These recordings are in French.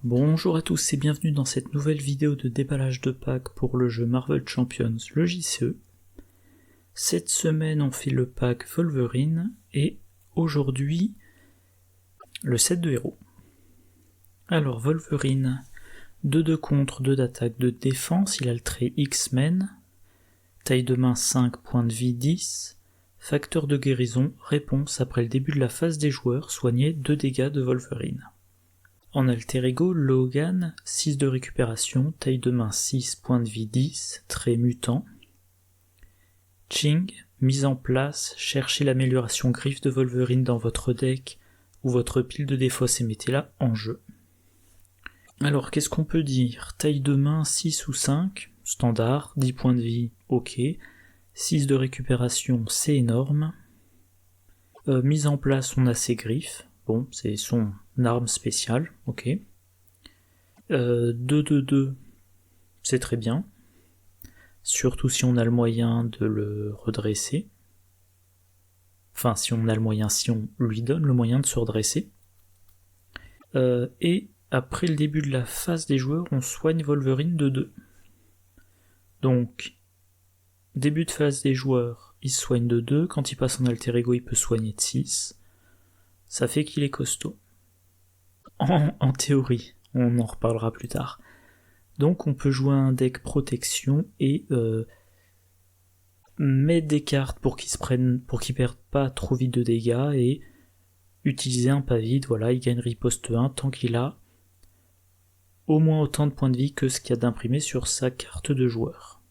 Bonjour à tous et bienvenue dans cette nouvelle vidéo de déballage de pack pour le jeu Marvel Champions, le JCE. Cette semaine on fait le pack Wolverine et aujourd'hui le set de héros. Alors Wolverine, 2 de contre, 2 d'attaque, 2 de défense, il a le trait X-Men, taille de main 5, point de vie 10, facteur de guérison, réponse après le début de la phase des joueurs, soigner 2 dégâts de Wolverine. En alter ego, Logan, 6 de récupération, taille de main 6, point de vie 10, trait mutant. Ching, mise en place, cherchez l'amélioration griffe de Wolverine dans votre deck ou votre pile de défausse et mettez-la en jeu. Alors qu'est-ce qu'on peut dire? Taille de main 6 ou 5, standard, 10 points de vie, ok. 6 de récupération, c'est énorme. Mise en place, on a ses griffes. Bon, c'est son arme spéciale, ok. 2 de 2, c'est très bien. Surtout si on a le moyen de le redresser. Enfin, si on a le moyen, si on lui donne le moyen de se redresser. Et après le début de la phase des joueurs, on soigne Wolverine de 2. Donc, début de phase des joueurs, il se soigne de 2. Quand il passe en alter ego, il peut soigner de 6. Ça fait qu'il est costaud. En théorie, on en reparlera plus tard. Donc on peut jouer un deck protection et mettre des cartes pour qu'ils perdent pas trop vite de dégâts et utiliser un pas vide, voilà, il gagne riposte 1 tant qu'il a au moins autant de points de vie que ce qu'il y a d'imprimé sur sa carte de joueur.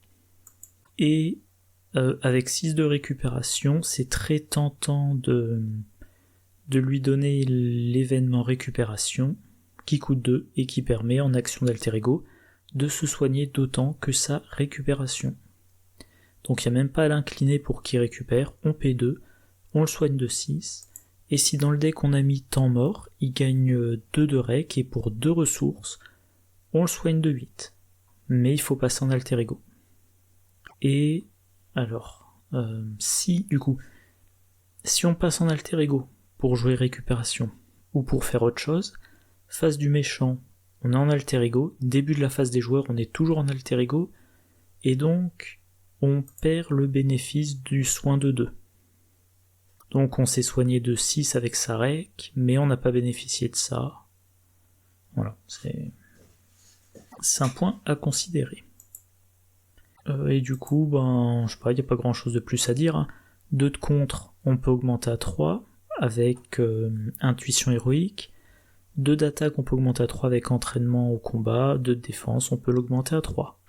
Et avec 6 de récupération, c'est très tentant de lui donner l'événement récupération qui coûte 2 et qui permet en action d'alter ego de se soigner d'autant que sa récupération. Donc il n'y a même pas à l'incliner pour qu'il récupère, on paie 2, on le soigne de 6, et si dans le deck on a mis temps mort, il gagne 2 de rec et pour 2 ressources, on le soigne de 8. Mais il faut passer en alter ego. Et alors, si on passe en alter ego pour jouer récupération ou pour faire autre chose, phase du méchant, on est en alter ego, début de la phase des joueurs, on est toujours en alter ego, et donc on perd le bénéfice du soin de 2. Donc on s'est soigné de 6 avec sa rec, mais on n'a pas bénéficié de ça. Voilà, c'est un point à considérer. Et du coup, je sais pas, il n'y a pas grand chose de plus à dire. Hein. 2 de contre, on peut augmenter à 3 avec intuition héroïque. 2 d'attaque, on peut augmenter à 3 avec entraînement au combat. 2 de défense, on peut l'augmenter à 3.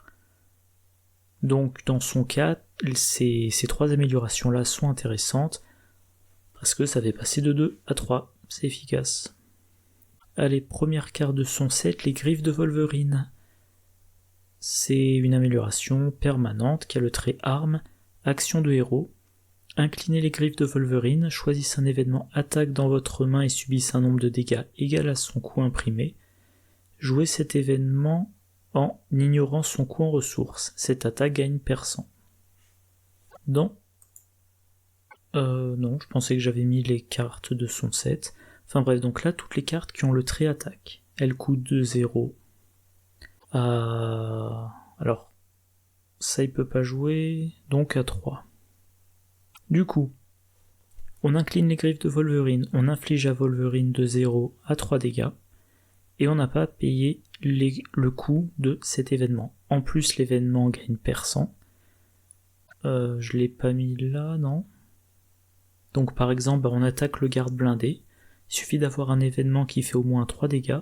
Donc dans son cas, ces 3 améliorations-là sont intéressantes parce que ça fait passer de 2 à 3. C'est efficace. Allez, première carte de son set, les griffes de Wolverine. C'est une amélioration permanente qui a le trait arme, action de héros. Inclinez les griffes de Wolverine, choisissez un événement attaque dans votre main et subissez un nombre de dégâts égal à son coût imprimé. Jouez cet événement en ignorant son coût en ressources. Cette attaque gagne perçant. Non, je pensais que j'avais mis les cartes de son set. Enfin bref, donc là, toutes les cartes qui ont le trait attaque. Elles coûtent de 0. Alors, ça il peut pas jouer, donc à 3. Du coup, on incline les griffes de Wolverine, on inflige à Wolverine de 0 à 3 dégâts, et on n'a pas payé le coût de cet événement. En plus, l'événement gagne perçant. Je l'ai pas mis là, non? Donc par exemple, on attaque le garde blindé, il suffit d'avoir un événement qui fait au moins 3 dégâts,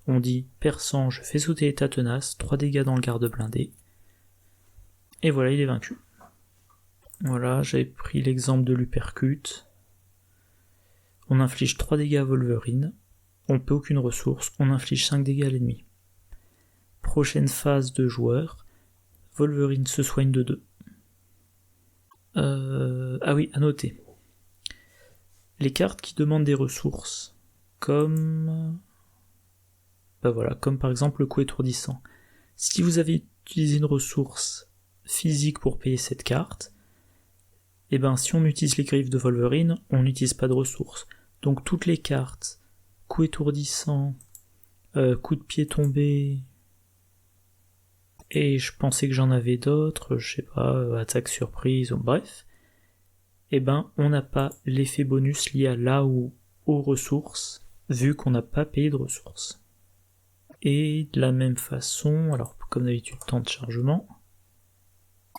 on dit perçant, je fais sauter l'état tenace, 3 dégâts dans le garde blindé, et voilà, il est vaincu. Voilà, j'avais pris l'exemple de l'uppercut. On inflige 3 dégâts à Wolverine, on peut aucune ressource, on inflige 5 dégâts à l'ennemi. Prochaine phase de joueur, Wolverine se soigne de 2. Ah oui, à noter. Les cartes qui demandent des ressources, comme par exemple le coup étourdissant. Si vous avez utilisé une ressource physique pour payer cette carte, et si on utilise les griffes de Wolverine, on n'utilise pas de ressources. Donc toutes les cartes coup étourdissant, coup de pied tombé, et je pensais que j'en avais d'autres, je sais pas, attaque surprise, ou bref, eh ben on n'a pas l'effet bonus lié à là ou aux ressources, vu qu'on n'a pas payé de ressources. Et de la même façon, alors comme d'habitude, temps de chargement.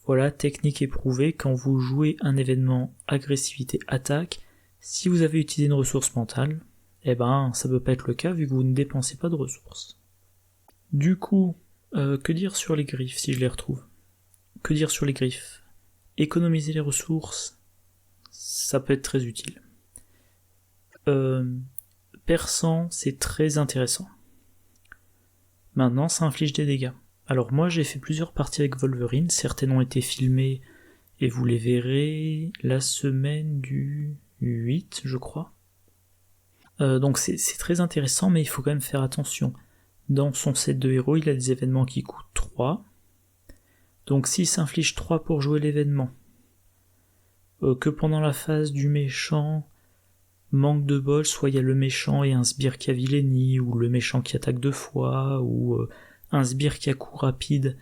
Voilà, technique éprouvée, quand vous jouez un événement agressivité attaque, si vous avez utilisé une ressource mentale, eh ben ça peut pas être le cas vu que vous ne dépensez pas de ressources. Du coup, que dire sur les griffes si je les retrouve? Que dire sur les griffes? Économiser les ressources, ça peut être très utile. Perçant, c'est très intéressant. Maintenant, ça inflige des dégâts. Alors moi, j'ai fait plusieurs parties avec Wolverine, certaines ont été filmées et vous les verrez la semaine du 8, je crois. Donc c'est très intéressant, mais il faut quand même faire attention. Dans son set de héros, il a des événements qui coûtent 3. Donc s'il s'inflige 3 pour jouer l'événement, que pendant la phase du méchant, manque de bol, soit il y a le méchant et un sbire qui a vilainie, ou le méchant qui attaque 2 fois, ou un sbire qui a coup rapide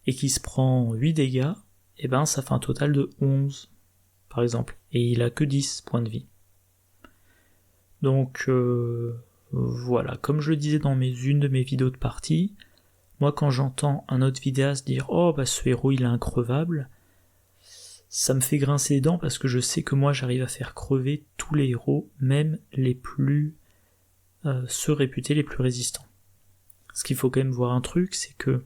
et qui se prend 8 dégâts, et ben ça fait un total de 11, par exemple, et il a que 10 points de vie. Donc voilà, comme je le disais dans une de mes vidéos de partie, moi quand j'entends un autre vidéaste dire « Oh bah ce héros il est increvable », ça me fait grincer les dents parce que je sais que moi j'arrive à faire crever tous les héros, même les plus ceux réputés les plus résistants. Ce qu'il faut quand même voir un truc, c'est que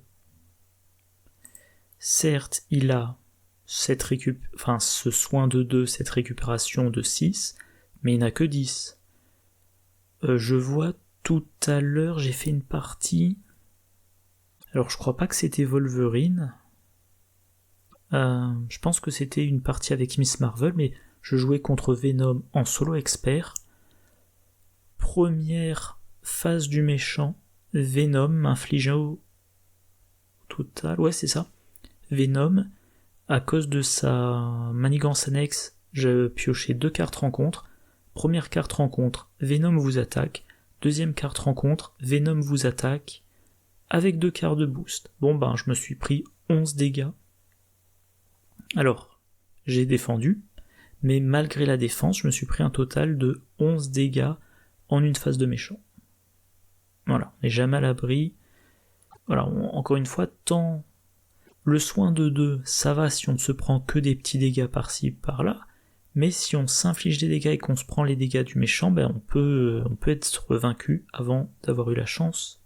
certes il a ce soin de 2, cette récupération de 6, mais il n'a que 10. Je vois tout à l'heure, j'ai fait une partie, alors je crois pas que c'était Wolverine, je pense que c'était une partie avec Miss Marvel, mais je jouais contre Venom en solo expert. Première phase du méchant, Venom m'infligeait au total, ouais c'est ça, Venom, à cause de sa manigance annexe, je piochais 2 cartes rencontre. Première carte rencontre, Venom vous attaque. Deuxième carte rencontre, Venom vous attaque, avec 2 cartes de boost. Bon ben je me suis pris 11 dégâts. Alors, j'ai défendu, mais malgré la défense, je me suis pris un total de 11 dégâts en une phase de méchant. Voilà, mais jamais à l'abri. Voilà, encore une fois, tant le soin de 2, ça va si on ne se prend que des petits dégâts par-ci, par-là, mais si on s'inflige des dégâts et qu'on se prend les dégâts du méchant, ben on peut être vaincu avant d'avoir eu la chance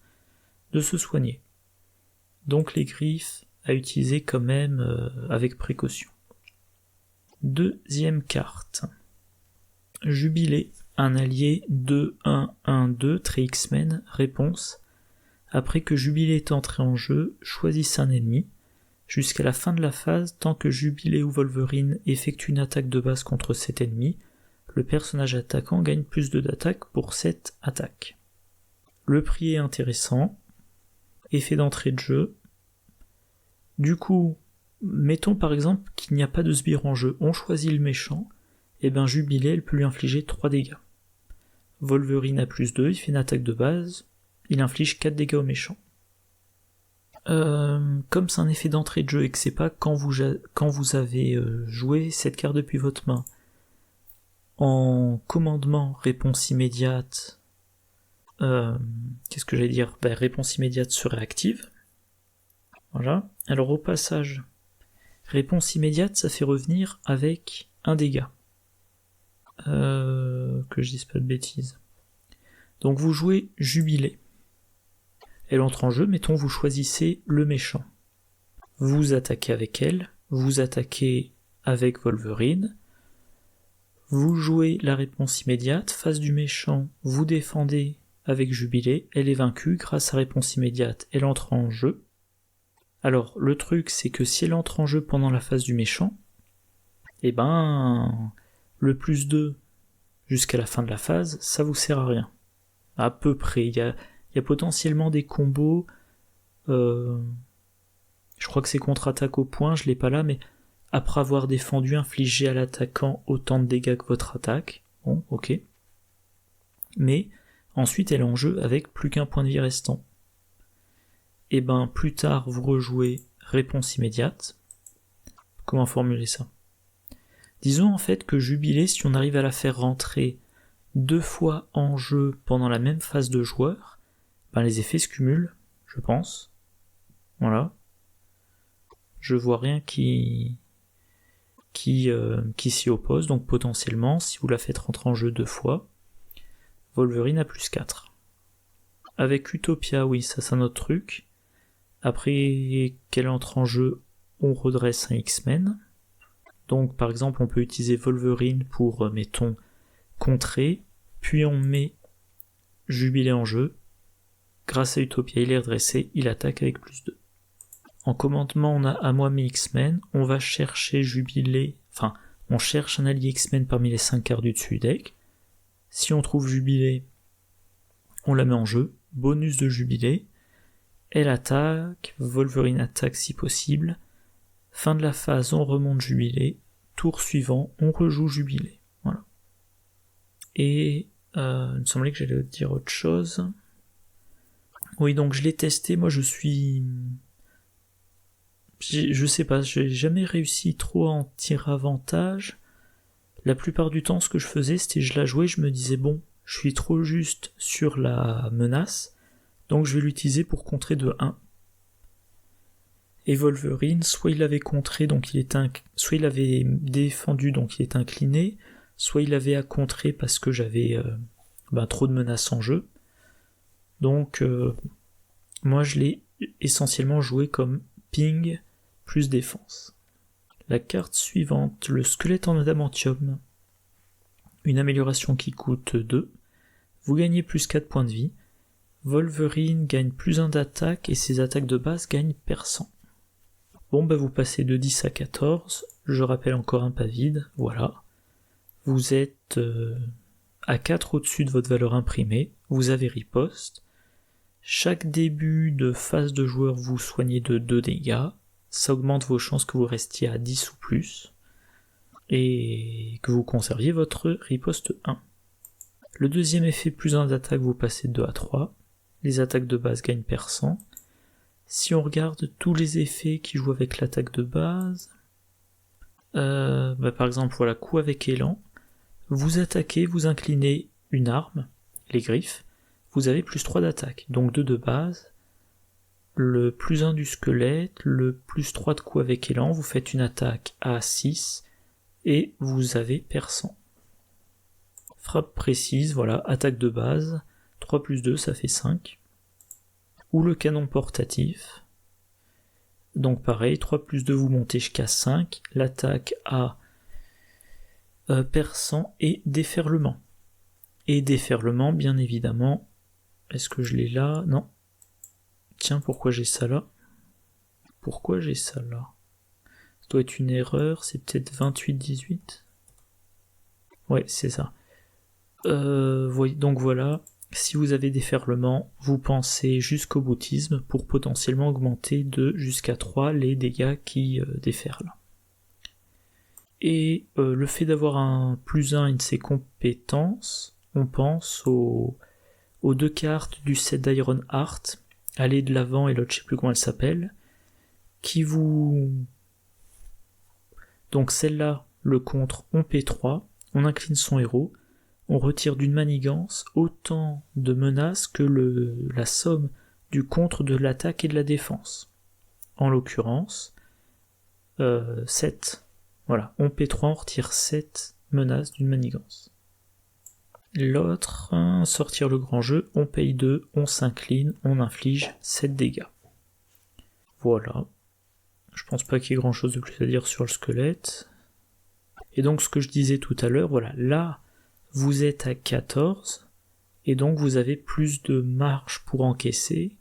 de se soigner. Donc les griffes à utiliser quand même avec précaution. Deuxième carte. Jubilé, un allié 2-1-1-2, trait X-Men, réponse. Après que Jubilé est entré en jeu, choisissez un ennemi. Jusqu'à la fin de la phase, tant que Jubilé ou Wolverine effectue une attaque de base contre cet ennemi, le personnage attaquant gagne plus d'attaque pour cette attaque. Le prix est intéressant. Effet d'entrée de jeu. Du coup, mettons par exemple qu'il n'y a pas de sbire en jeu, on choisit le méchant, et ben Jubilé, elle peut lui infliger 3 dégâts. Wolverine a plus 2, il fait une attaque de base, il inflige 4 dégâts au méchant. Comme c'est un effet d'entrée de jeu et que c'est pas quand vous avez joué cette carte depuis votre main, en commandement réponse immédiate, qu'est-ce que j'allais dire? Réponse immédiate serait active. Voilà. Alors au passage, réponse immédiate, ça fait revenir avec un dégât. Que je dise pas de bêtises. Donc vous jouez Jubilé. Elle entre en jeu, mettons vous choisissez le méchant. Vous attaquez avec elle, vous attaquez avec Wolverine, vous jouez la réponse immédiate, face du méchant, vous défendez avec Jubilé, elle est vaincue, grâce à réponse immédiate, elle entre en jeu. Alors le truc c'est que si elle entre en jeu pendant la phase du méchant, et ben le plus 2 jusqu'à la fin de la phase, ça vous sert à rien. À peu près, il y a potentiellement des combos, je crois que c'est contre-attaque au point, je l'ai pas là, mais après avoir défendu, infligé à l'attaquant autant de dégâts que votre attaque, bon, ok. Mais Ensuite, elle est en jeu avec plus qu'un point de vie restant. Et ben, plus tard, vous rejouez réponse immédiate. Comment formuler ça ? Disons en fait que Jubilé, si on arrive à la faire rentrer 2 fois en jeu pendant la même phase de joueur, ben les effets se cumulent, je pense. Voilà. Je vois rien qui s'y oppose, donc potentiellement, si vous la faites rentrer en jeu 2 fois, Wolverine a plus 4. Avec Utopia, oui, ça c'est un autre truc. Après qu'elle entre en jeu, on redresse un X-Men. Donc par exemple, on peut utiliser Wolverine pour, mettons, contrer, puis on met Jubilé en jeu. Grâce à Utopia, il est redressé, il attaque avec plus 2. En commandement, on a à moi mes X-Men, on va chercher Jubilé, enfin, on cherche un allié X-Men parmi les 5 cartes du dessus du deck. Si on trouve Jubilé, on la met en jeu, bonus de Jubilé, elle attaque, Wolverine attaque si possible, fin de la phase, on remonte Jubilé, tour suivant, on rejoue Jubilé. Voilà. Et il me semblait que j'allais dire autre chose. Oui, donc je l'ai testé, moi je sais pas, j'ai jamais réussi trop à en tirer avantage. La plupart du temps, ce que je faisais, c'était je la jouais, je me disais bon, je suis trop juste sur la menace, donc je vais l'utiliser pour contrer de 1. Et Wolverine, soit il avait contré, donc soit il avait défendu, donc il est incliné, soit il avait à contrer parce que j'avais trop de menaces en jeu. Donc moi je l'ai essentiellement joué comme ping plus défense. La carte suivante, le squelette en adamantium. Une amélioration qui coûte 2. Vous gagnez plus 4 points de vie. Wolverine gagne plus 1 d'attaque et ses attaques de base gagnent perçant. Bon vous passez de 10 à 14. Je rappelle encore un pas vide, voilà. Vous êtes à 4 au-dessus de votre valeur imprimée. Vous avez riposte. Chaque début de phase de joueur, vous soignez de 2 dégâts. Ça augmente vos chances que vous restiez à 10 ou plus. Et que vous conserviez votre riposte 1. Le deuxième effet, plus 1 d'attaque, vous passez de 2 à 3. Les attaques de base gagnent perçant. Si on regarde tous les effets qui jouent avec l'attaque de base, par exemple, voilà, coup avec élan. Vous attaquez, vous inclinez une arme, les griffes. Vous avez plus 3 d'attaque, donc 2 de base. Le plus 1 du squelette, le plus 3 de coup avec élan, vous faites une attaque à 6 et vous avez perçant. Frappe précise, voilà, attaque de base, 3 plus 2 ça fait 5. Ou le canon portatif, donc pareil, 3 plus 2 vous montez jusqu'à 5, l'attaque à perçant et déferlement. Et déferlement, bien évidemment, est-ce que je l'ai là ? Non. Tiens, pourquoi j'ai ça là ? Ça doit être une erreur, c'est peut-être 28-18 ? Ouais, c'est ça. Donc voilà, si vous avez déferlement, vous pensez jusqu'au boutisme pour potentiellement augmenter de jusqu'à 3 les dégâts qui déferlent. Et le fait d'avoir un plus 1 de ses compétences, on pense aux 2 cartes du set d'Iron Heart, Aller de l'avant et l'autre je sais plus comment elle s'appelle, qui vous... Donc celle-là, le contre, on P3, on incline son héros, on retire d'une manigance autant de menaces que la somme du contre de l'attaque et de la défense. En l'occurrence, 7. Voilà, on P3, on retire 7 menaces d'une manigance. L'autre, sortir le grand jeu, on paye 2, on s'incline, on inflige 7 dégâts. Voilà. Je pense pas qu'il y ait grand chose de plus à dire sur le squelette. Et donc ce que je disais tout à l'heure, voilà, là vous êtes à 14, et donc vous avez plus de marge pour encaisser,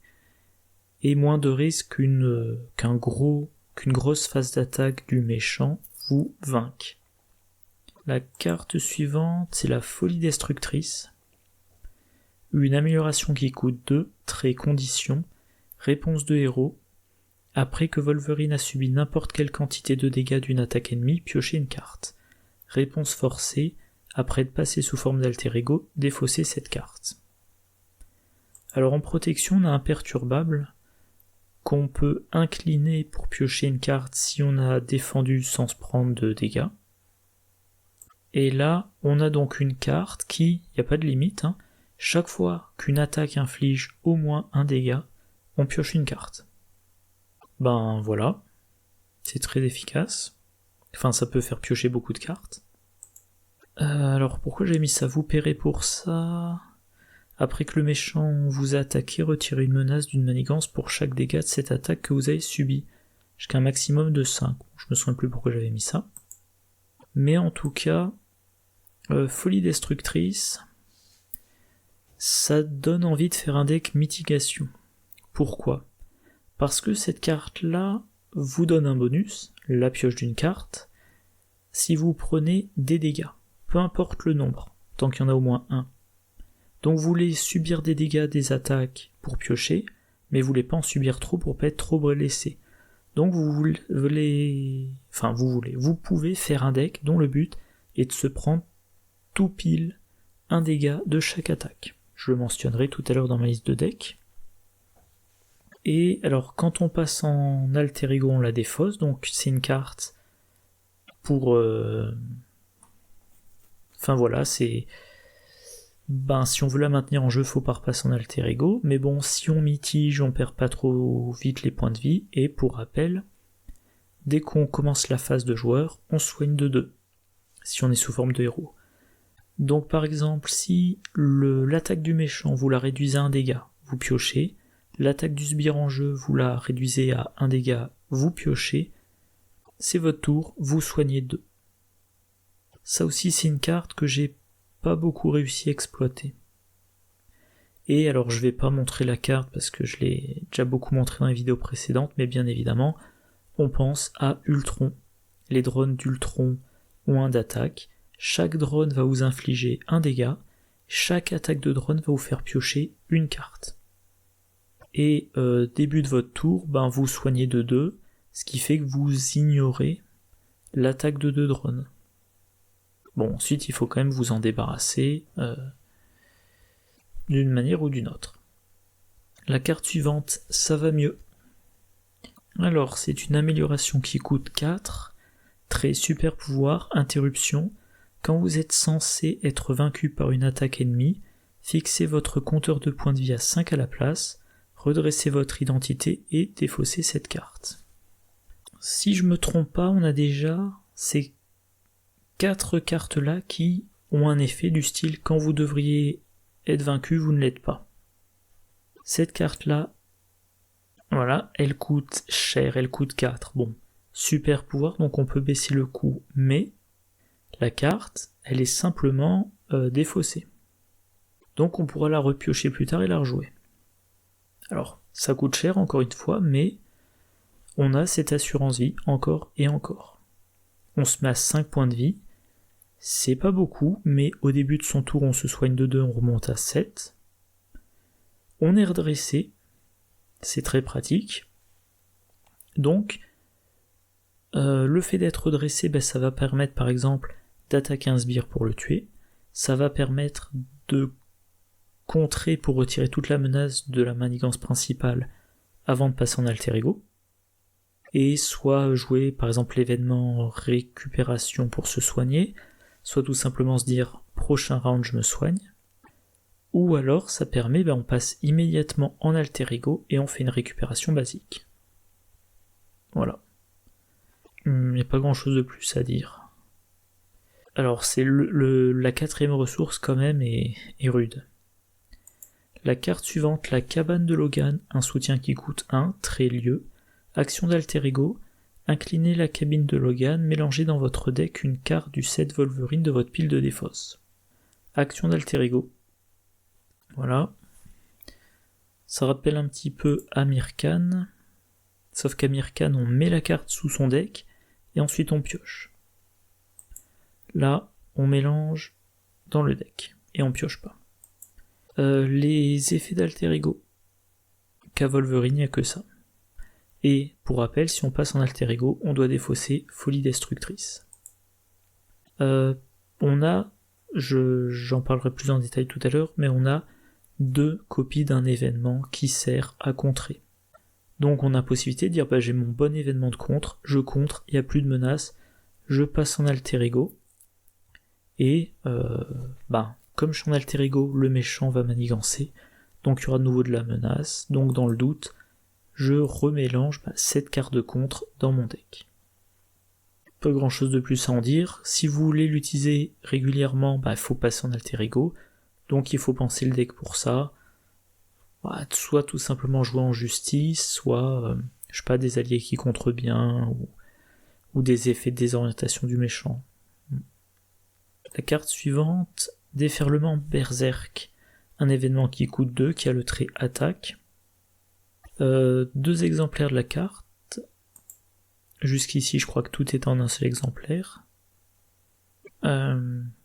et moins de risque qu'une grosse phase d'attaque du méchant vous vainque. La carte suivante, c'est la folie destructrice. Une amélioration qui coûte 2, trait condition, réponse de héros. Après que Wolverine a subi n'importe quelle quantité de dégâts d'une attaque ennemie, piochez une carte. Réponse forcée, après être passé sous forme d'alter ego, défaussez cette carte. Alors en protection, on a imperturbable, qu'on peut incliner pour piocher une carte si on a défendu sans se prendre de dégâts. Et là, on a donc une carte qui, il n'y a pas de limite, chaque fois qu'une attaque inflige au moins un dégât, on pioche une carte. Ben voilà, c'est très efficace. Enfin, ça peut faire piocher beaucoup de cartes. Alors pourquoi j'ai mis ça? Vous paierez pour ça. Après que le méchant vous a attaqué, retirez une menace d'une manigance pour chaque dégât de cette attaque que vous avez subi, jusqu'à un maximum de 5. Je me souviens plus pourquoi j'avais mis ça. Mais en tout cas, folie destructrice, ça donne envie de faire un deck mitigation. Pourquoi? Parce que cette carte-là vous donne un bonus, la pioche d'une carte, si vous prenez des dégâts, peu importe le nombre, tant qu'il y en a au moins un. Donc vous voulez subir des dégâts des attaques pour piocher, mais vous voulez pas en subir trop pour pas être trop blessé. Donc vous pouvez faire un deck dont le but est de se prendre tout pile un dégât de chaque attaque. Je le mentionnerai tout à l'heure dans ma liste de decks. Et alors quand on passe en alter ego, on la défausse, donc c'est une carte pour... Enfin voilà, c'est... si on veut la maintenir en jeu, faut pas repasser en alter ego, mais bon, si on mitige, on perd pas trop vite les points de vie, et pour rappel, dès qu'on commence la phase de joueur, on soigne de 2, si on est sous forme de héros. Donc par exemple, si l'attaque du méchant, vous la réduisez à 1 dégât, vous piochez, l'attaque du sbire en jeu, vous la réduisez à 1 dégât, vous piochez, c'est votre tour, vous soignez 2. Ça aussi c'est une carte que j'ai pas beaucoup réussi à exploiter. Et alors je vais pas montrer la carte parce que je l'ai déjà beaucoup montré dans les vidéos précédentes, mais bien évidemment, on pense à Ultron. Les drones d'Ultron ont 1 d'attaque, chaque drone va vous infliger 1 dégât, chaque attaque de drone va vous faire piocher une carte. Et début de votre tour, vous soignez de 2, ce qui fait que vous ignorez l'attaque de 2 drones. Bon, ensuite il faut quand même vous en débarrasser d'une manière ou d'une autre. La carte suivante, ça va mieux. Alors, c'est une amélioration qui coûte 4, trait super pouvoir, interruption. Quand vous êtes censé être vaincu par une attaque ennemie, fixez votre compteur de points de vie à 5 à la place, redressez votre identité et défaussez cette carte. Si je me trompe pas, on a déjà ces 4 cartes là qui ont un effet du style quand vous devriez être vaincu, vous ne l'êtes pas. Cette carte là, voilà, elle coûte cher, elle coûte 4. Bon, super pouvoir, donc on peut baisser le coût, mais la carte, elle est simplement défaussée. Donc on pourra la repiocher plus tard et la rejouer. Alors, ça coûte cher encore une fois, mais on a cette assurance vie encore et encore. On se met à 5 points de vie, c'est pas beaucoup, mais au début de son tour on se soigne de 2, on remonte à 7. On est redressé, c'est très pratique. Donc, le fait d'être redressé, ça va permettre par exemple d'attaquer un sbire pour le tuer, ça va permettre de contrer pour retirer toute la menace de la manigance principale avant de passer en alter ego, et soit jouer par exemple l'événement récupération pour se soigner, soit tout simplement se dire prochain round je me soigne, ou alors ça permet, on passe immédiatement en alter ego et on fait une récupération basique. Voilà. Il n'y a pas grand chose de plus à dire. Alors c'est la 4ème ressource quand même est rude. La carte suivante, la cabane de Logan, un soutien qui coûte 1, trait lieu, action d'alter ego, inclinez la cabine de Logan, mélangez dans votre deck une carte du set Wolverine de votre pile de défausse. Action d'alter ego. Voilà. Ça rappelle un petit peu Amir Khan, sauf qu'Amir Khan, on met la carte sous son deck, et ensuite on pioche. Là, on mélange dans le deck, et on pioche pas. Les effets d'alter ego. Qu'à Wolverine, il n'y a que ça. Et, pour rappel, si on passe en alter ego, on doit défausser folie destructrice. On a, j'en parlerai plus en détail tout à l'heure, mais on a 2 copies d'un événement qui sert à contrer. Donc on a possibilité de dire j'ai mon bon événement de contre, je contre, il n'y a plus de menace, je passe en alter ego, et comme je suis en alter ego, le méchant va manigancer, donc il y aura de nouveau de la menace, donc dans le doute, je remélange cette carte de contre dans mon deck. Pas grand chose de plus à en dire, si vous voulez l'utiliser régulièrement, il faut passer en alter ego, donc il faut penser le deck pour ça, soit tout simplement jouer en justice, soit des alliés qui contrent bien, ou des effets de désorientation du méchant. La carte suivante, déferlement berserk, un événement qui coûte 2, qui a le trait attaque. 2 exemplaires de la carte. Jusqu'ici, je crois que tout est en un seul exemplaire.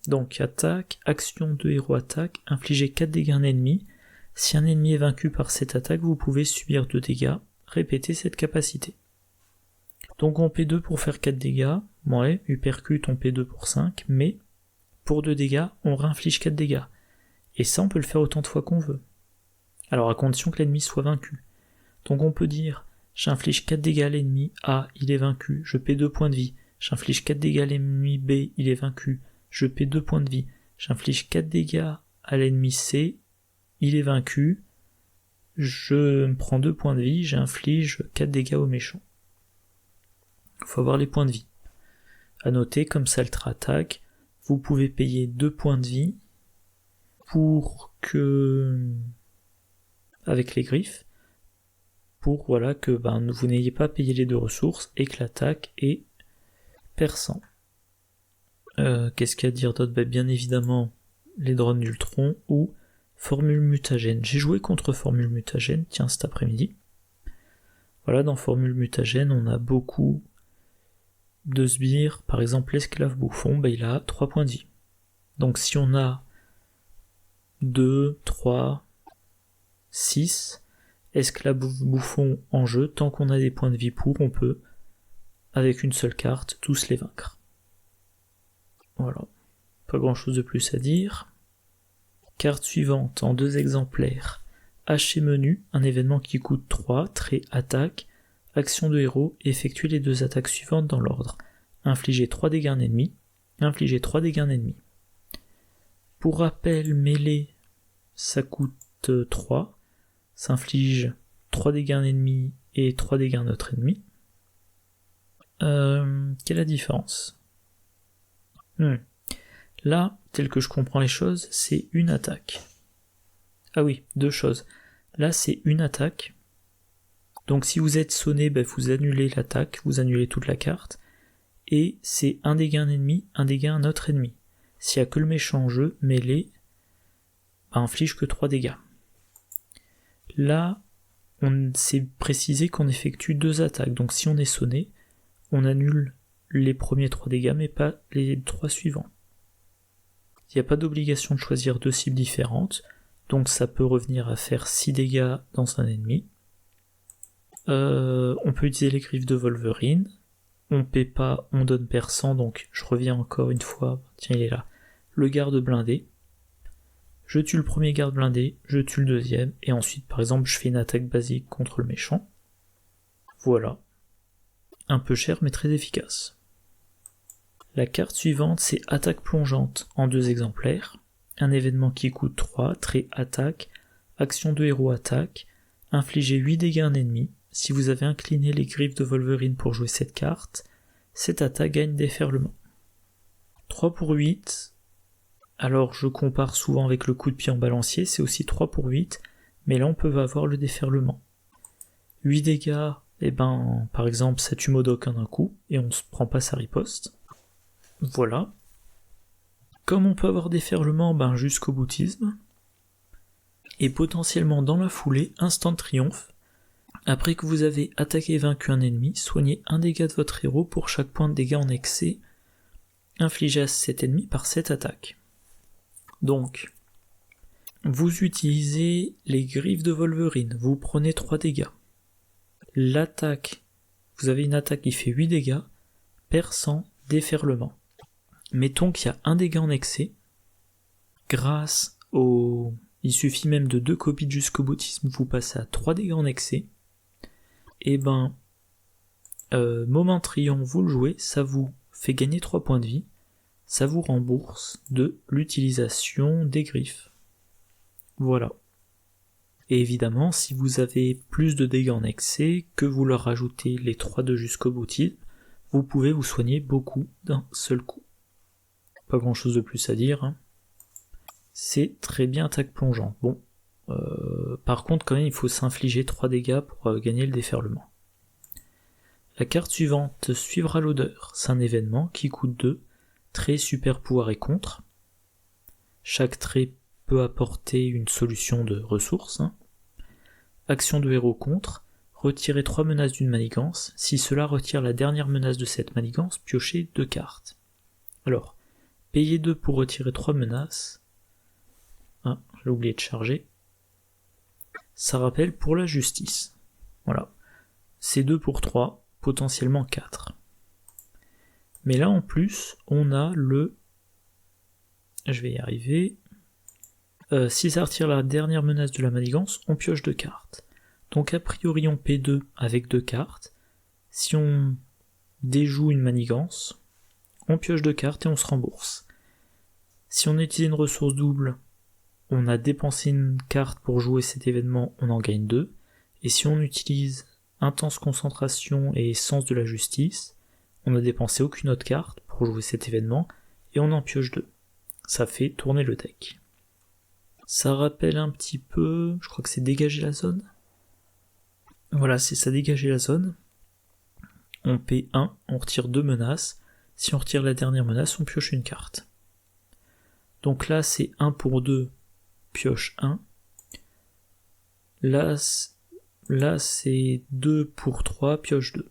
Donc attaque, action de héros attaque, infligez 4 dégâts à un ennemi. Si un ennemi est vaincu par cette attaque, vous pouvez subir 2 dégâts. Répétez cette capacité. Donc on P2 pour faire 4 dégâts. Uppercut on P2 pour 5, mais pour 2 dégâts, on réinflige 4 dégâts. Et ça, on peut le faire autant de fois qu'on veut. Alors à condition que l'ennemi soit vaincu. Donc on peut dire, j'inflige 4 dégâts à l'ennemi A, il est vaincu, je paie 2 points de vie. J'inflige 4 dégâts à l'ennemi B, il est vaincu, je paie 2 points de vie. J'inflige 4 dégâts à l'ennemi C, il est vaincu, je prends 2 points de vie, j'inflige 4 dégâts au méchant. Il faut avoir les points de vie. À noter, comme Saltre attaque, vous pouvez payer 2 points de vie pour que... avec les griffes, pour que vous n'ayez pas payé les 2 ressources et que l'attaque est perçant. Qu'est-ce qu'il y a à dire d'autre ? Bien évidemment, les drones d'Ultron ou formule mutagène. J'ai joué contre formule mutagène, cet après-midi. Dans formule mutagène, on a beaucoup de sbires. Par exemple, l'esclave bouffon, il a 3 points de vie. Donc si on a 2, 3, 6 esclaves bouffons en jeu, tant qu'on a des points de vie on peut, avec une seule carte, tous les vaincre. Voilà. Pas grand chose de plus à dire. Carte suivante, en 2 exemplaires. Hacher menu, un événement qui coûte 3, trait attaque, action de héros, effectuez les 2 attaques suivantes dans l'ordre. Infligez 3 dégâts à un ennemi, infligez 3 dégâts à un ennemi. Pour rappel, mêlée, ça coûte 3, ça inflige 3 dégâts à un ennemi et 3 dégâts à un autre ennemi. Quelle est la différence ? Là, tel que je comprends les choses, c'est une attaque. Ah oui, 2 choses. Là, c'est une attaque. Donc si vous êtes sonné, vous annulez l'attaque, vous annulez toute la carte. Et c'est un dégât à un ennemi, un dégât à un autre ennemi. S'il n'y a que le méchant en jeu, mêlé, inflige que 3 dégâts. Là, on s'est précisé qu'on effectue 2 attaques. Donc si on est sonné, on annule les premiers 3 dégâts, mais pas les 3 suivants. Il n'y a pas d'obligation de choisir 2 cibles différentes, donc ça peut revenir à faire 6 dégâts dans un ennemi. On peut utiliser les griffes de Wolverine, on paie pas, on donne perçant, donc je reviens encore une fois, tiens il est là, le garde blindé. Je tue le premier garde blindé, je tue le deuxième, et ensuite par exemple je fais une attaque basique contre le méchant. Voilà. Un peu cher mais très efficace. La carte suivante, c'est attaque plongeante en 2 exemplaires. Un événement qui coûte 3, trait attaque, action de héros attaque, infligez 8 dégâts à un ennemi. Si vous avez incliné les griffes de Wolverine pour jouer cette carte, cette attaque gagne déferlement. 3 pour 8, alors je compare souvent avec le coup de pied en balancier, c'est aussi 3 pour 8, mais là on peut avoir le déferlement. 8 dégâts, par exemple ça tue Modok en un coup, et on se prend pas sa riposte. Voilà. Comme on peut avoir déferlement, jusqu'au boutisme. Et potentiellement dans la foulée, instant de triomphe. Après que vous avez attaqué et vaincu un ennemi, soignez 1 dégât de votre héros pour chaque point de dégâts en excès infligé à cet ennemi par cette attaque. Donc, vous utilisez les griffes de Wolverine, vous prenez 3 dégâts. L'attaque, vous avez une attaque qui fait 8 dégâts, perçant, déferlement. Mettons qu'il y a 1 dégât en excès, grâce au il suffit même de 2 copies de jusqu'au boutisme, vous passez à 3 dégâts en excès, et ben, Momentillon, vous le jouez, ça vous fait gagner 3 points de vie, ça vous rembourse de l'utilisation des griffes. Voilà. Et évidemment, si vous avez plus de dégâts en excès, que vous leur rajoutez les 3 de jusqu'au boutisme, vous pouvez vous soigner beaucoup d'un seul coup. Pas grand chose de plus à dire, hein. C'est très bien attaque plongeant. Bon, par contre quand même il faut s'infliger 3 dégâts pour gagner le déferlement. La carte suivante, suivra l'odeur, c'est un événement qui coûte 2, trait, super pouvoir et contre. Chaque trait peut apporter une solution de ressources, hein. Action de héros contre, retirer 3 menaces d'une manigance, si cela retire la dernière menace de cette manigance, piochez 2 cartes. Alors, payer 2 pour retirer 3 menaces, ah, j'ai oublié de charger, ça rappelle pour la justice, voilà, c'est 2 pour 3, potentiellement 4. Mais là en plus, on a le, je vais y arriver, si ça retire la dernière menace de la manigance, on pioche 2 cartes. Donc a priori on P2 avec 2 cartes. Si on déjoue une manigance, on pioche 2 cartes et on se rembourse. Si on utilise une ressource double, on a dépensé une carte pour jouer cet événement, on en gagne 2. Et si on utilise intense concentration et sens de la justice, on n'a dépensé aucune autre carte pour jouer cet événement et on en pioche 2. Ça fait tourner le deck. Ça rappelle un petit peu, je crois que c'est dégager la zone. Voilà, c'est ça, dégager la zone. On paie 1, on retire 2 menaces. Si on retire la dernière menace, on pioche une carte. Donc là, c'est 1 pour 2, pioche 1. Là c'est 2 pour 3, pioche 2.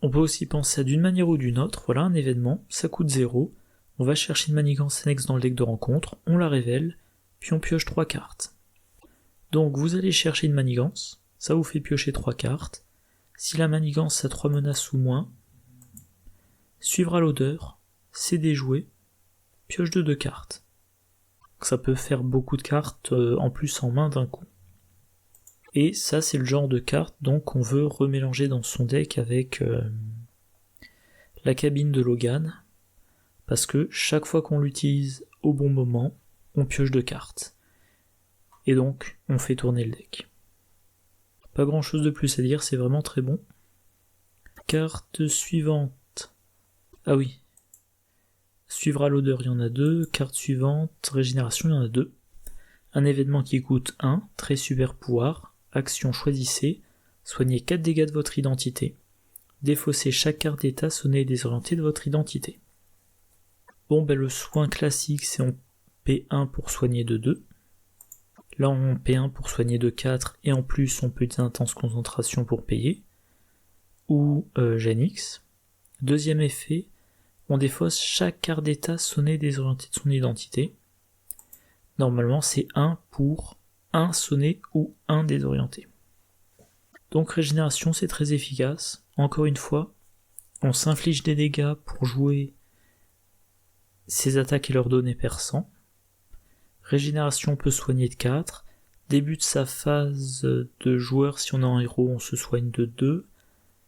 On peut aussi penser à d'une manière ou d'une autre, voilà un événement, ça coûte 0. On va chercher une manigance annexe dans le deck de rencontre, on la révèle, puis on pioche 3 cartes. Donc vous allez chercher une manigance, ça vous fait piocher 3 cartes. Si la manigance a 3 menaces ou moins, suivra l'odeur, c'est déjoué, pioche 2 cartes. Donc ça peut faire beaucoup de cartes en plus en main d'un coup. Et ça c'est le genre de carte donc qu'on veut remélanger dans son deck avec la cabine de Logan, parce que chaque fois qu'on l'utilise au bon moment, on pioche 2 cartes. Et donc, on fait tourner le deck. Pas grand chose de plus à dire, c'est vraiment très bon. Carte suivante. Ah oui. Suivra l'odeur, il y en a 2. Carte suivante, régénération, il y en a 2. Un événement qui coûte 1, très super pouvoir. Action, choisissez. Soignez 4 dégâts de votre identité. Défaussez chaque carte d'état sonnée et désorientée de votre identité. Bon, ben le soin classique, c'est on P1 pour soigner de 2. Là, on P1 pour soigner de 4, et en plus, on peut utiliser intense concentration pour payer. Ou Genix. Deuxième effet, on défausse chaque carte d'état sonnée et désorientée de son identité. Normalement, c'est 1 pour 1 sonné ou 1 désorienté. Donc régénération, c'est très efficace. Encore une fois, on s'inflige des dégâts pour jouer ses attaques et leur donner perçant. Régénération peut soigner de 4. Début de sa phase de joueur, si on est en héros, on se soigne de 2.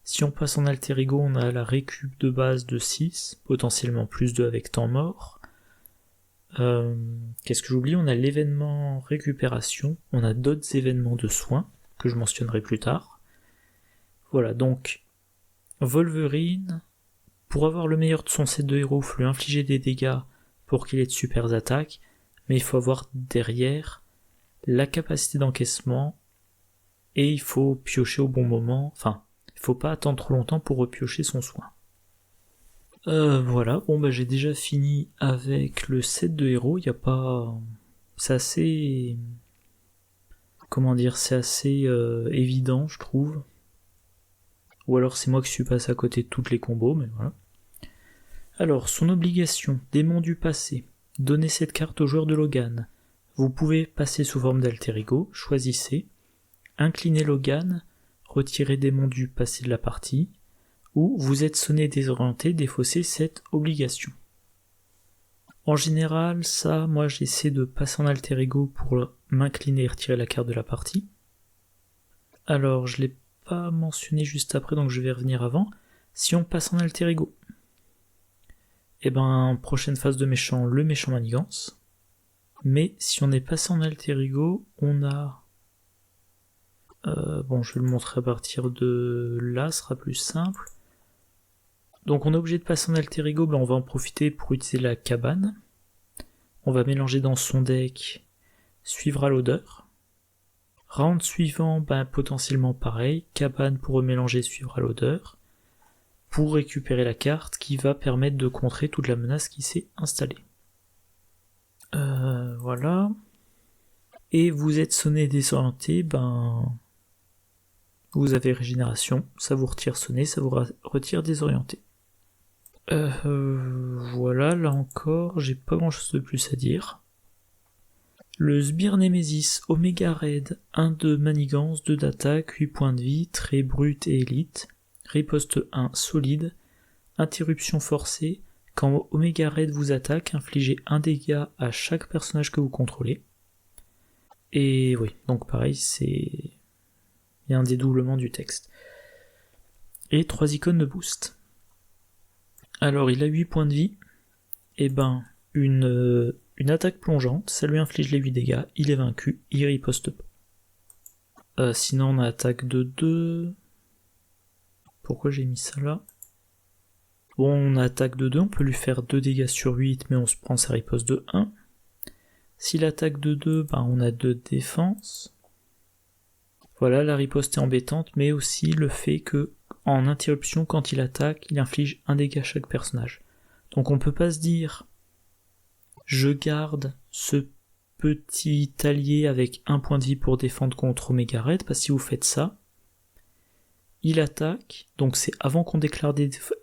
Si on passe en alter ego, on a la récup de base de 6, potentiellement plus 2 avec temps mort. Qu'est-ce que j'oublie? On a l'événement récupération, on a d'autres événements de soins, que je mentionnerai plus tard. Voilà, donc Wolverine, pour avoir le meilleur de son set de héros, il faut lui infliger des dégâts pour qu'il ait de super attaques, mais il faut avoir derrière la capacité d'encaissement, et il faut piocher au bon moment, enfin, il faut pas attendre trop longtemps pour repiocher son soin. Voilà, bon bah j'ai déjà fini avec le set de héros, il y a pas... c'est assez... comment dire, c'est assez évident je trouve. Ou alors c'est moi qui suis passé à côté de toutes les combos, mais voilà. Alors, son obligation, démon du passé. Donnez cette carte au joueur de Logan. Vous pouvez passer sous forme d'alter ego, choisissez. Inclinez Logan, retirez démon du passé de la partie. Ou vous êtes sonné et désorienté, défaussez cette obligation. En général, ça, moi j'essaie de passer en alter ego pour m'incliner et retirer la carte de la partie. Alors, je l'ai pas mentionné juste après, donc je vais revenir avant. Si on passe en alter ego, et ben, prochaine phase de méchant, le méchant manigance. Mais si on est passé en alter ego, on a... bon, je vais le montrer à partir de là, ce sera plus simple. Donc on est obligé de passer en alter ego, ben on va en profiter pour utiliser la cabane. On va mélanger dans son deck, suivre à l'odeur. Round suivant, ben potentiellement pareil, cabane pour remélanger, suivre à l'odeur, pour récupérer la carte qui va permettre de contrer toute la menace qui s'est installée. Voilà. Et vous êtes sonné désorienté, ben vous avez régénération, ça vous retire sonné, ça vous retire désorienté. Voilà, là encore, j'ai pas grand chose de plus à dire. Le Sbire Nemesis Omega Raid, 1 de manigance, 2 d'attaque, 8 points de vie, très brut et élite. Riposte 1 solide. Interruption forcée. Quand Omega Raid vous attaque, infligez 1 dégât à chaque personnage que vous contrôlez. Et oui, donc pareil, il y a un dédoublement du texte. Et 3 icônes de boost. Alors il a 8 points de vie, et ben une attaque plongeante, ça lui inflige les 8 dégâts, il est vaincu, il riposte pas. Sinon on a attaque de 2. Pourquoi j'ai mis ça là? Bon, on a attaque de 2, on peut lui faire 2 dégâts sur 8, mais on se prend sa riposte de 1. Si l'attaque de 2, ben on a 2 de défense. Voilà, la riposte est embêtante, mais aussi le fait que en interruption, quand il attaque, il inflige 1 dégât à chaque personnage. Donc on peut pas se dire je garde ce petit allié avec 1 point de vie pour défendre contre Omega Raid, parce que si vous faites ça, il attaque, donc c'est avant qu'on déclare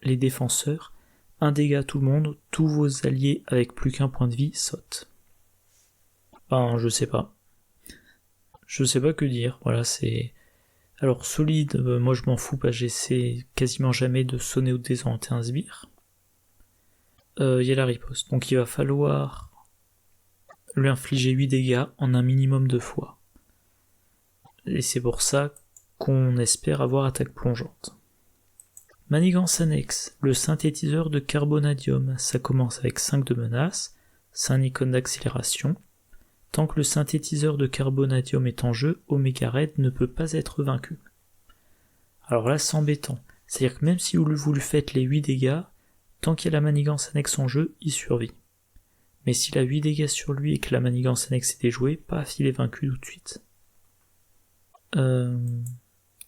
les défenseurs, 1 dégât à tout le monde, tous vos alliés avec plus qu'1 point de vie sautent. Ben, je sais pas. Je sais pas que dire, voilà, c'est... Alors solide, moi je m'en fous, parce que j'essaie quasiment jamais de sonner ou de désorienter un sbire. Il y a la riposte, donc il va falloir lui infliger 8 dégâts en un minimum de fois. Et c'est pour ça qu'on espère avoir attaque plongeante. Manigance annexe, le synthétiseur de carbonadium, ça commence avec 5 de menace, c'est un icône d'accélération. Tant que le synthétiseur de carbonadium est en jeu, Omega Raid ne peut pas être vaincu. Alors là c'est embêtant, c'est-à-dire que même si vous lui faites les 8 dégâts, tant qu'il y a la manigance annexe en jeu, il survit. Mais s'il a 8 dégâts sur lui et que la manigance annexe est déjouée, paf, il est vaincu tout de suite. Il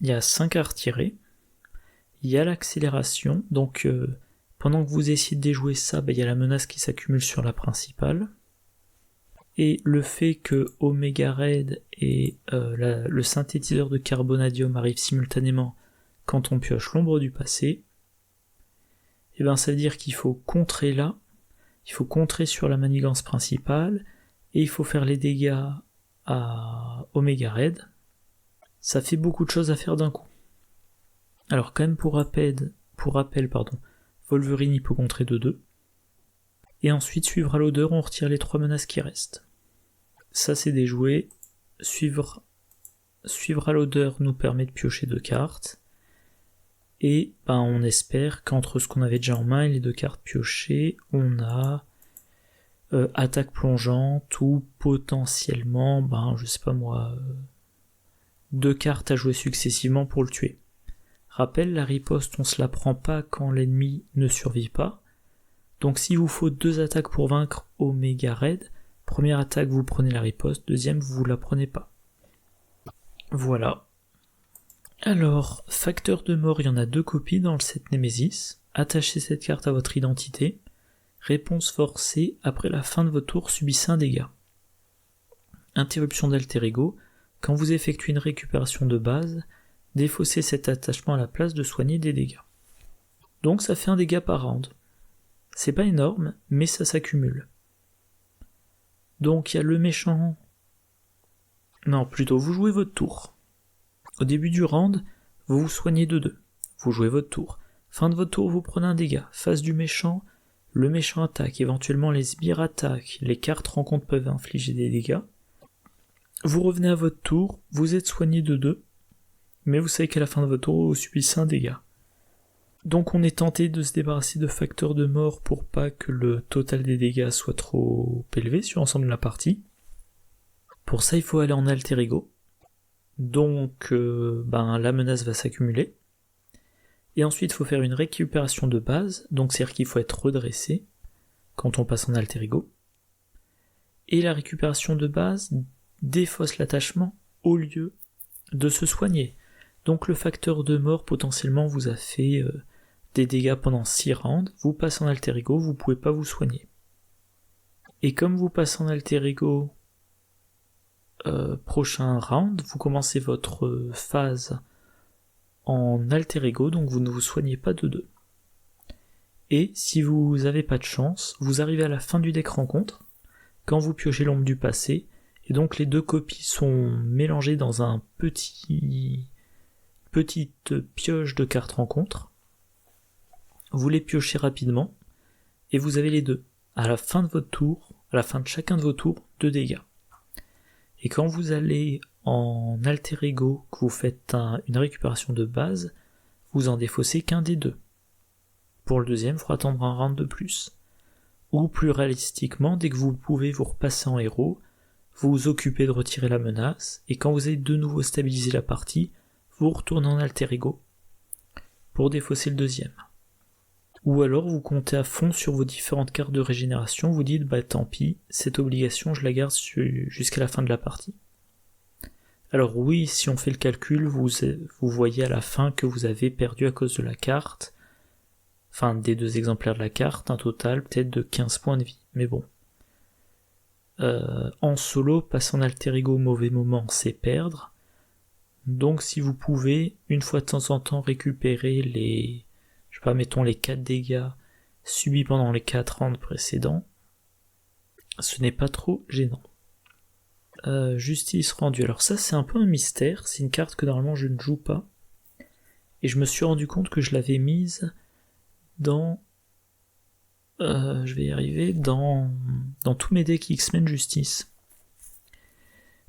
y a 5 à retirer. Il y a l'accélération, donc pendant que vous essayez de déjouer ça, il y a la menace qui s'accumule sur la principale. Et le fait que Omega Raid et le synthétiseur de carbonadium arrivent simultanément quand on pioche l'ombre du passé, et ben ça veut dire qu'il faut contrer là, il faut contrer sur la manigance principale, et il faut faire les dégâts à Omega Raid. Ça fait beaucoup de choses à faire d'un coup. Alors quand même pour rappel, Wolverine il peut contrer de 2. Et ensuite suivre à l'odeur, on retire les 3 menaces qui restent. Ça c'est déjoué. Suivre à l'odeur nous permet de piocher 2 cartes. Et ben, on espère qu'entre ce qu'on avait déjà en main et les 2 cartes piochées, on a attaque plongeante ou potentiellement, je sais pas moi, 2 cartes à jouer successivement pour le tuer. Rappel, la riposte on se la prend pas quand l'ennemi ne survit pas. Donc s'il vous faut 2 attaques pour vaincre Omega Raid, première attaque vous prenez la riposte, deuxième vous la prenez pas. Voilà. Alors, facteur de mort, il y en a 2 copies dans le set Nemesis. Attachez cette carte à votre identité. Réponse forcée, après la fin de votre tour, subissez un dégât. Interruption d'alter ego, quand vous effectuez une récupération de base, défaussez cet attachement à la place de soigner des dégâts. Donc ça fait un dégât par round. C'est pas énorme, mais ça s'accumule. Donc il y a le méchant... Non, plutôt vous jouez votre tour. Au début du round, vous vous soignez de 2. Vous jouez votre tour. Fin de votre tour, vous prenez un dégât. Face du méchant, le méchant attaque, éventuellement les sbires attaquent, les cartes rencontres peuvent infliger des dégâts. Vous revenez à votre tour, vous êtes soigné de 2, mais vous savez qu'à la fin de votre tour, vous subissez un dégât. Donc on est tenté de se débarrasser de facteurs de mort pour pas que le total des dégâts soit trop élevé sur l'ensemble de la partie. Pour ça, il faut aller en alter ego. Donc la menace va s'accumuler. Et ensuite, il faut faire une récupération de base, donc c'est-à-dire qu'il faut être redressé quand on passe en alter ego. Et la récupération de base défausse l'attachement au lieu de se soigner. Donc le facteur de mort potentiellement vous a fait des dégâts pendant 6 rounds, vous passez en alter ego, vous pouvez pas vous soigner. Et comme vous passez en alter ego prochain round, vous commencez votre phase en alter ego, donc vous ne vous soignez pas de 2. Et si vous avez pas de chance, vous arrivez à la fin du deck rencontre, quand vous piochez l'ombre du passé, et donc les 2 copies sont mélangées dans un petite pioche de cartes rencontre. Vous les piochez rapidement, et vous avez les 2. À la fin de votre tour, à la fin de chacun de vos tours, 2 dégâts. Et quand vous allez en alter ego, que vous faites une récupération de base, vous en défaussez qu'un des 2. Pour le deuxième, il faudra attendre un round de plus. Ou plus réalistiquement, dès que vous pouvez vous repasser en héros, vous vous occupez de retirer la menace, et quand vous avez de nouveau stabilisé la partie, vous retournez en alter ego pour défausser le deuxième. Ou alors vous comptez à fond sur vos différentes cartes de régénération, vous dites tant pis, cette obligation je la garde jusqu'à la fin de la partie. Alors oui, si on fait le calcul, vous voyez à la fin que vous avez perdu à cause de la carte, enfin des 2 exemplaires de la carte, un total peut-être de 15 points de vie, mais bon. En solo, passer en alter ego au mauvais moment, c'est perdre. Donc si vous pouvez, une fois de temps en temps, récupérer les 4 dégâts subis pendant les 4 rounds précédents, ce n'est pas trop gênant. Justice rendue. Alors ça c'est un peu un mystère, c'est une carte que normalement je ne joue pas. Et je me suis rendu compte que je l'avais mise dans... je vais y arriver, dans tous mes decks X-Men Justice.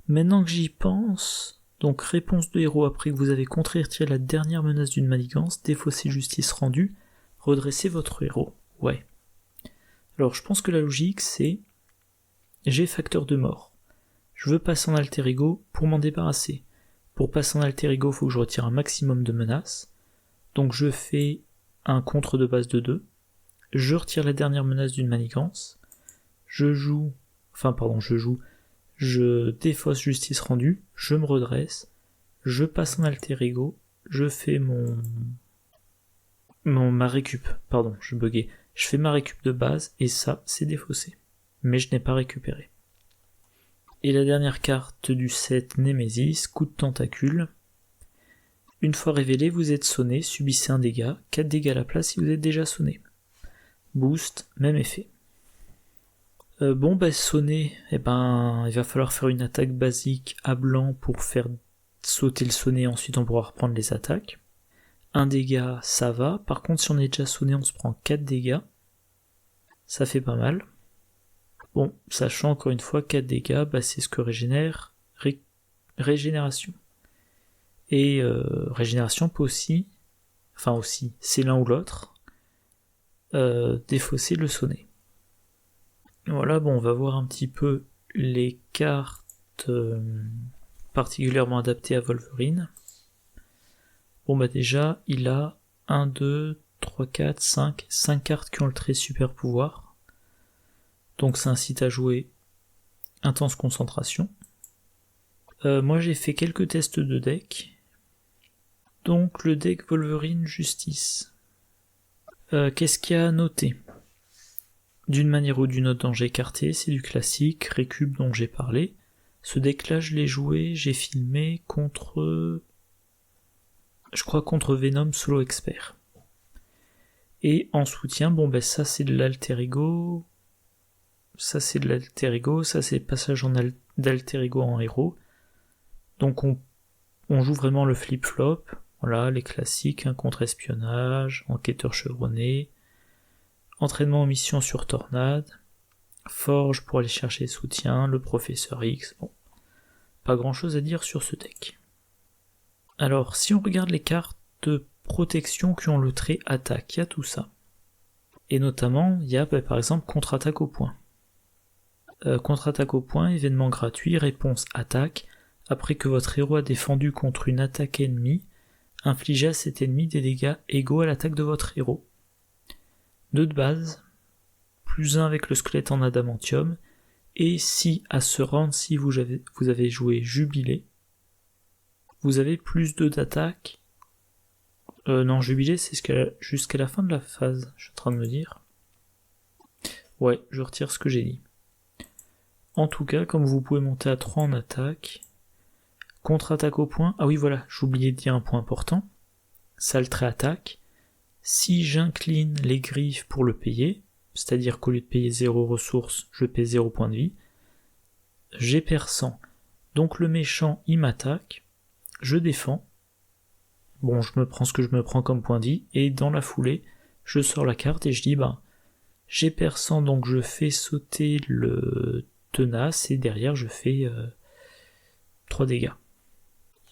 Maintenant que j'y pense, donc réponse de héros après que vous avez contré et retiré la dernière menace d'une manigance, défausser justice rendue, redressez votre héros. Ouais. Alors je pense que la logique c'est... J'ai facteur de mort. Je veux passer en alter ego pour m'en débarrasser. Pour passer en alter ego, il faut que je retire un maximum de menaces. Donc je fais un contre de base de 2. Je retire la dernière menace d'une manigance. Je défausse justice rendue. Je me redresse. Je passe en alter ego. Je fais ma récup. Pardon, je buguais. Je fais ma récup de base et ça, c'est défaussé. Mais je n'ai pas récupéré. Et la dernière carte du set Nemesis, coup de tentacule. Une fois révélé, vous êtes sonné, subissez un dégât, 4 dégâts à la place si vous êtes déjà sonné. Boost, même effet. Sonné, il va falloir faire une attaque basique à blanc pour faire sauter le sonné, ensuite on pourra reprendre les attaques. Un dégât, ça va, par contre si on est déjà sonné, on se prend 4 dégâts. Ça fait pas mal. Bon, sachant encore une fois 4 dégâts, c'est ce que régénère régénération. Et régénération peut aussi, c'est l'un ou l'autre, défausser le sonné. Voilà, on va voir un petit peu les cartes particulièrement adaptées à Wolverine. Déjà, il a 1, 2, 3, 4, 5 cartes qui ont le trait super pouvoir. Donc ça incite à jouer intense concentration. Moi j'ai fait quelques tests de deck. Donc le deck Wolverine Justice. Qu'est-ce qu'il y a à noter ? D'une manière ou d'une autre danger écarté, c'est du classique, récup dont j'ai parlé. Ce deck là je l'ai joué, j'ai filmé contre Venom solo expert. Et en soutien, ça c'est de l'alter ego. Ça c'est de l'alter ego, ça c'est passage d'alter ego en héros. Donc on joue vraiment le flip-flop, voilà, les classiques, contre-espionnage, enquêteur chevronné, Entraînement en mission sur Tornade, Forge pour aller chercher soutien, le Professeur X, bon, pas grand chose à dire sur ce deck. Alors, si on regarde les cartes de protection qui ont le trait attaque, il y a tout ça. Et notamment, il y a par exemple contre-attaque au point. Contre-attaque au point, événement gratuit, réponse attaque. Après que votre héros a défendu contre une attaque ennemie, infligez à cet ennemi des dégâts égaux à l'attaque de votre héros. 2 de base, +1 avec le squelette en adamantium, et si à ce round-ci vous avez joué Jubilé, vous avez +2 d'attaque. Non, Jubilé c'est jusqu'à la fin de la phase, je suis en train de me dire. Ouais, je retire ce que j'ai dit. En tout cas, comme vous pouvez monter à 3 en attaque, contre-attaque au point, ah oui voilà, j'oubliais de dire un point important, ça le trait attaque, si j'incline les griffes pour le payer, c'est-à-dire qu'au lieu de payer 0 ressources, je paie 0 points de vie, j'ai perçant. Donc le méchant, il m'attaque, je défends, bon je me prends ce que je me prends comme point de vie, et dans la foulée, je sors la carte et je dis j'ai perçant, donc je fais sauter le tenace, et derrière je fais 3 dégâts.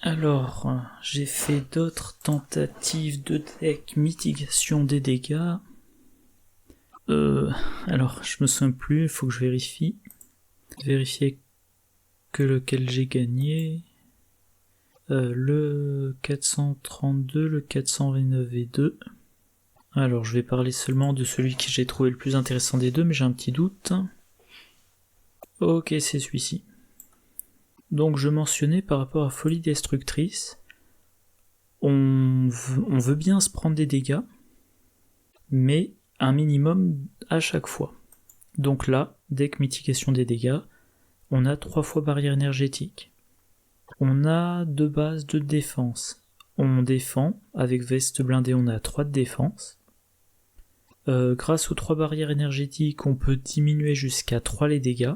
Alors, j'ai fait d'autres tentatives de deck mitigation des dégâts. Alors, je me souviens plus, il faut que je vérifie. Vérifier que lequel j'ai gagné. Le 432, le 429 et 2. Alors, je vais parler seulement de celui que j'ai trouvé le plus intéressant des deux, mais j'ai un petit doute. Ok, c'est celui-ci. Donc je mentionnais par rapport à Folie Destructrice, on veut bien se prendre des dégâts, mais un minimum à chaque fois. Donc là, deck mitigation des dégâts, on a 3 fois barrière énergétique. On a de base de défense. On défend, avec veste blindée on a 3 de défense. Grâce aux 3 barrières énergétiques, on peut diminuer jusqu'à 3 les dégâts.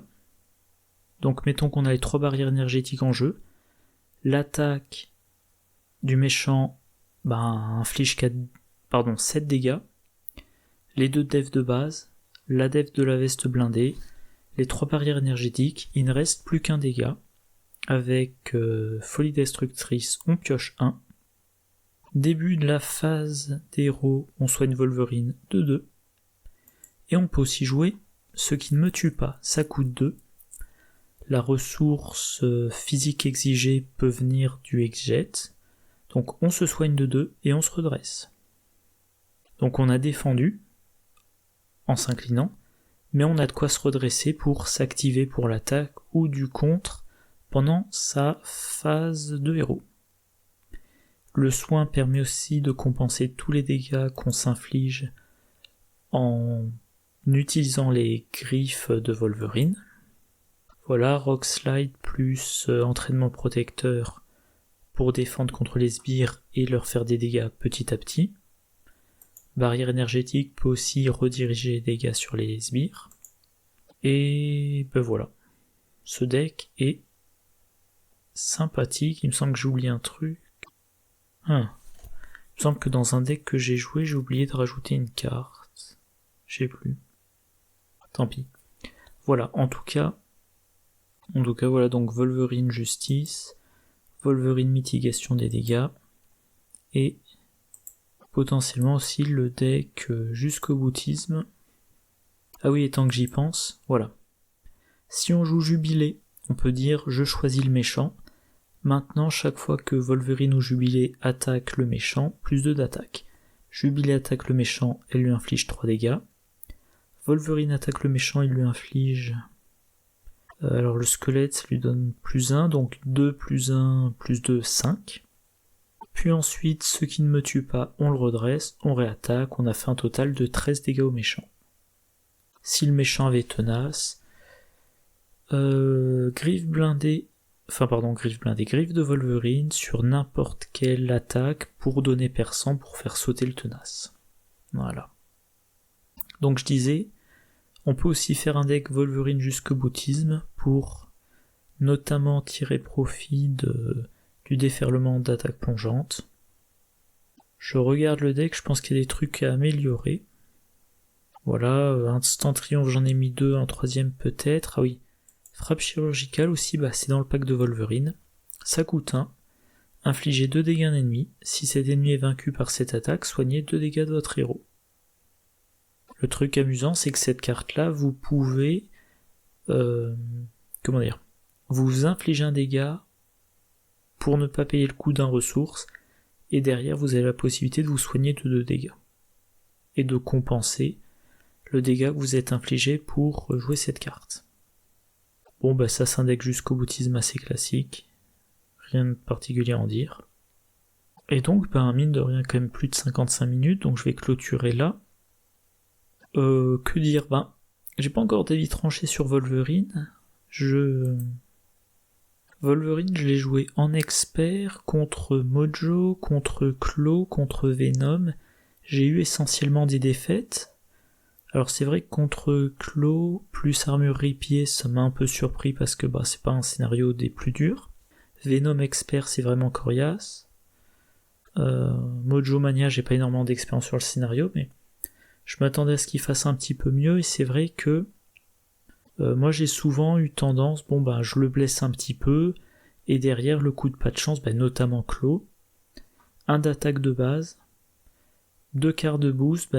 Donc mettons qu'on a les 3 barrières énergétiques en jeu. L'attaque du méchant inflige 7 dégâts. Les 2 defs de base, la def de la veste blindée, les 3 barrières énergétiques, il ne reste plus qu'un dégât. Avec Folie Destructrice, on pioche 1. Début de la phase d'héros, on soigne Wolverine de 2. Et on peut aussi jouer Ce qui ne me tue pas, ça coûte 2. La ressource physique exigée peut venir du Exjet. Donc on se soigne de 2 et on se redresse. Donc on a défendu en s'inclinant, mais on a de quoi se redresser pour s'activer pour l'attaque ou du contre pendant sa phase de héros. Le soin permet aussi de compenser tous les dégâts qu'on s'inflige en utilisant les griffes de Wolverine. Voilà, Rock Slide plus entraînement protecteur pour défendre contre les sbires et leur faire des dégâts petit à petit. Barrière énergétique peut aussi rediriger les dégâts sur les sbires. Et voilà. Ce deck est sympathique. Il me semble que j'ai oublié un truc. Il me semble que dans un deck que j'ai joué, j'ai oublié de rajouter une carte. Je sais plus. Tant pis. Voilà, en tout cas, voilà, donc Wolverine Justice, Wolverine Mitigation des dégâts, et potentiellement aussi le deck jusqu'au boutisme. Ah oui, et tant que j'y pense, voilà. Si on joue Jubilé, on peut dire je choisis le méchant. Maintenant, chaque fois que Wolverine ou Jubilé attaque le méchant, plus 2 d'attaque. Jubilé attaque le méchant, elle lui inflige 3 dégâts. Wolverine attaque le méchant, il lui inflige... alors le squelette, ça lui donne plus 1, donc 2 plus 1 plus 2, 5. Puis ensuite, ce qui ne me tue pas, on le redresse, on réattaque, on a fait un total de 13 dégâts au méchant. Si le méchant avait tenace, griffe de Wolverine sur n'importe quelle attaque pour donner perçant pour faire sauter le tenace. Voilà. Donc je disais, on peut aussi faire un deck Wolverine jusqu'au boutisme pour notamment tirer profit du déferlement d'attaque plongeante. Je regarde le deck, je pense qu'il y a des trucs à améliorer. Voilà, instant triomphe j'en ai mis 2, un troisième peut-être. Ah oui, frappe chirurgicale aussi, c'est dans le pack de Wolverine. Ça coûte 1. Infligez 2 dégâts à un ennemi. Si cet ennemi est vaincu par cette attaque, soignez 2 dégâts de votre héros. Le truc amusant, c'est que cette carte-là, vous pouvez... vous infligez un dégât pour ne pas payer le coût d'un ressource, et derrière vous avez la possibilité de vous soigner de 2 dégâts. Et de compenser le dégât que vous êtes infligé pour jouer cette carte. Bon ça c'est un deck jusqu'au boutisme assez classique. Rien de particulier à en dire. Et donc, mine de rien, quand même plus de 55 minutes, donc je vais clôturer là. Que dire ? J'ai pas encore d'avis tranché sur Wolverine. Wolverine, je l'ai joué en expert, contre Mojo, contre Claw, contre Venom. J'ai eu essentiellement des défaites. Alors c'est vrai que contre Claw, plus armure ripier, ça m'a un peu surpris parce que c'est pas un scénario des plus durs. Venom expert, c'est vraiment coriace. Mojo Mania, j'ai pas énormément d'expérience sur le scénario, mais je m'attendais à ce qu'il fasse un petit peu mieux, et c'est vrai que moi j'ai souvent eu tendance, je le blesse un petit peu, et derrière le coup de pas de chance, notamment Claw, 1 d'attaque de base, 2 quarts de boost,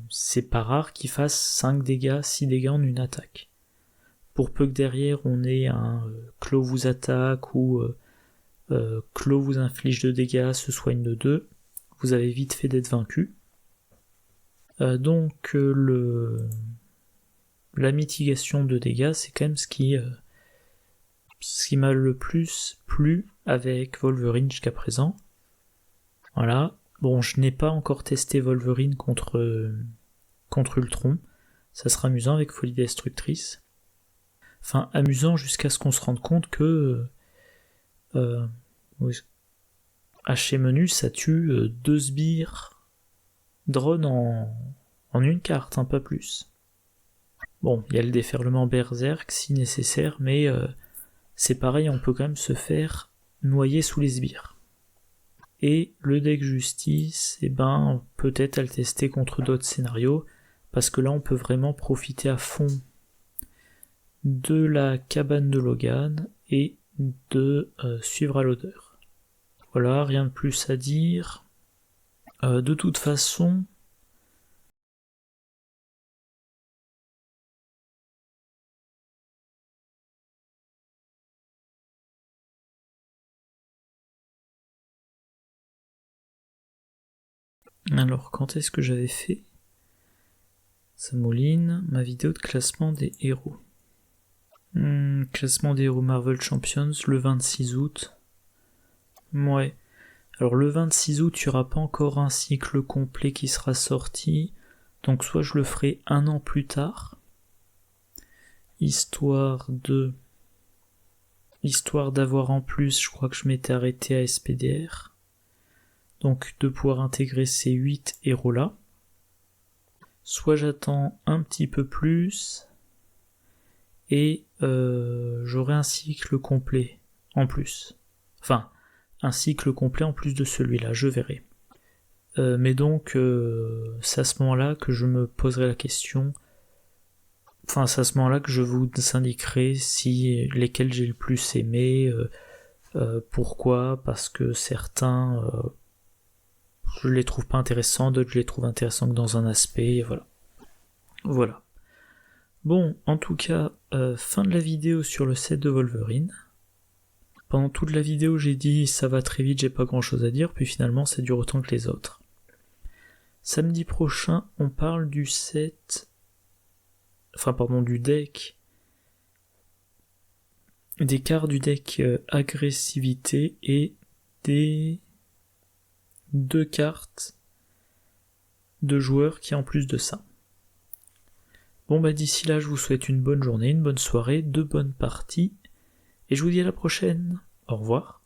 c'est pas rare qu'il fasse 5 dégâts, 6 dégâts en une attaque. Pour peu que derrière on ait un Claw vous attaque ou Claw vous inflige 2 dégâts, se soigne de 2, vous avez vite fait d'être vaincu. Donc la mitigation de dégâts, c'est quand même ce qui m'a le plus plu avec Wolverine jusqu'à présent. Voilà. Bon, je n'ai pas encore testé Wolverine contre Ultron. Ça sera amusant avec Folie Destructrice. Enfin, amusant jusqu'à ce qu'on se rende compte que haché menu, ça tue 2 sbires drone en une carte, pas plus. Bon, il y a le déferlement berserk si nécessaire, mais c'est pareil, on peut quand même se faire noyer sous les sbires. Et le deck justice, peut-être à le tester contre d'autres scénarios, parce que là on peut vraiment profiter à fond de la cabane de Logan et de suivre à l'odeur. Voilà, rien de plus à dire. De toute façon, alors quand est-ce que j'avais fait ça mouline, ma vidéo de classement des héros. Classement des héros Marvel Champions le 26 août. Ouais. Alors le 26 août, il n'y aura pas encore un cycle complet qui sera sorti, donc soit je le ferai 1 an plus tard, histoire d'avoir en plus, je crois que je m'étais arrêté à SPDR, donc de pouvoir intégrer ces 8 héros là, soit j'attends un petit peu plus, et j'aurai un cycle complet en plus. Enfin, un cycle complet en plus de celui-là, je verrai. Mais donc, c'est à ce moment-là que je me poserai la question. Enfin, c'est à ce moment-là que je vous indiquerai si lesquels j'ai le plus aimé. Pourquoi ? Parce que certains, je les trouve pas intéressants, d'autres je les trouve intéressants que dans un aspect, et voilà. Voilà. Bon, en tout cas, fin de la vidéo sur le set de Wolverine. Pendant toute la vidéo, j'ai dit ça va très vite, j'ai pas grand chose à dire, puis finalement ça dure autant que les autres. Samedi prochain, on parle du du deck, des cartes du deck agressivité et des 2 cartes de joueurs qui en plus de ça. Bon d'ici là, je vous souhaite une bonne journée, une bonne soirée, de bonnes parties, et je vous dis à la prochaine. Au revoir.